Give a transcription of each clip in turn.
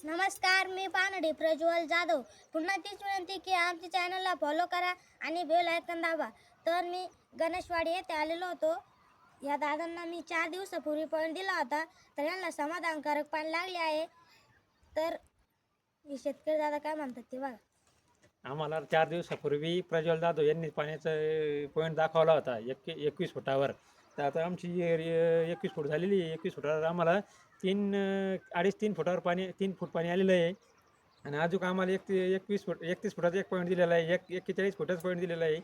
नमस्कार, मी पानडी प्रज्वल जाधव. पुन्हा तीच विनंती की आमच्या चॅनलला फॉलो करा आणि बेल आयकॉन दाबा. तर मी गणेशवाडी येथे आलेलो होतो. या दादांना मी 4 दिवसापूर्वी पॉईंट दिला होता, तर यांना समाधानकारक पाणी लागले आहे. तर हे शेतकरी दादा काय म्हणतात ते बघा. आम्हाला 4 दिवसापूर्वी प्रज्वल जाधव यांनी पाण्याचा पॉईंट दाखवला होता 21 फुटावर. तर आता आमची 21 फूट झालेली आहे. 21 फुटावर आम्हाला 3 फुटावर पाणी 3 फूट पाणी आलेलं आहे. आणि अजून आम्हाला 31 फुटाचा एक पॉईंट दिलेला आहे, 41 फुटाचा पॉईंट दिलेला आहे.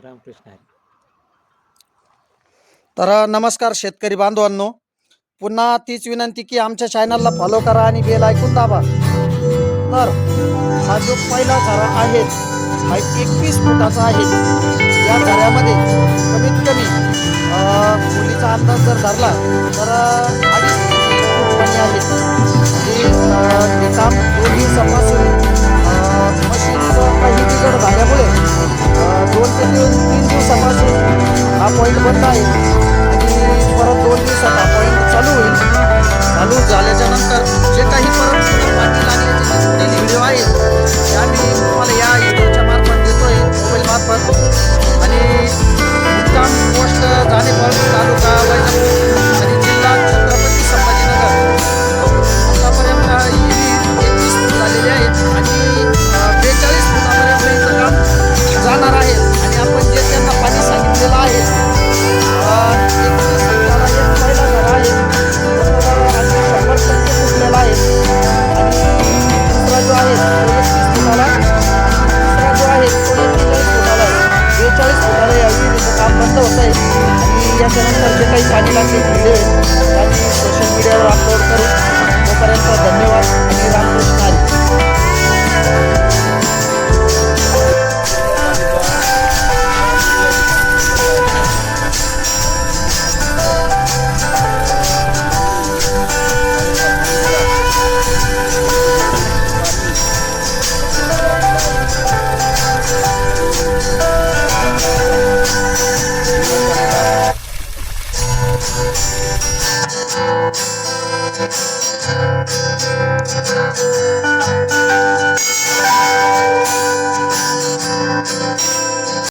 रामकृष्ण हरी. तर नमस्कार शेतकरी बांधवांनो, पुन्हा तीच विनंती की आमच्या चॅनलला फॉलो करा आणि बेल आयकॉन दाबा. तर हा जो पहिला झरा आहे हा 21 फुटाचा आहे. या झऱ्यामध्ये कमीत कमी खोलीचा अंदाज जर धरला तर 2.5 फूट पाणी आहे. हे काम 2 दिवसापासून मशीनचं काही बिघड झाल्यामुळे 2 ते 3 दिवसापासून हा पॉईंट बंद आहे आणि परत 2 दिवसात हा पॉईंट चालू होईल. चालू झाल्याच्या नंतर जे काही परत पाणी लागल्याचे जे पुढील व्हिडिओ आहेत ते आम्ही तुम्हाला या व्हिडिओच्या मार्फत देतोय, मोबाईल मार्फत. आणि मुक्काम पोस्ट जानेवाडी तालुका वैजापूर आणि जिल्हा छत्रपती संभाजीनगर आतापर्यंत 21 फूट झालेले आहेत आणि 42 फुटापर्यंत इथं काम जाणार आहे. आणि आपण जे त्यांना पाणी सांगितलेलं आहे 21 फुटाला एक पहिला झरा आहे, 100% फुटलेला आहे. आणि दुसरा जो आहे तो 31 फुटाला आणि तिसरा जो आहे तो 41 फुटाला आहे. 42 फुटाला या विहिरीचं काम बंद होत आहे. आणि याच्यानंतर जे काही पाणी लागले व्हिडिओ आहेत आम्ही सोशल मीडियावर अपलोड करू. तोपर्यंत धन्यवाद आणि रामकृष्ण हरी.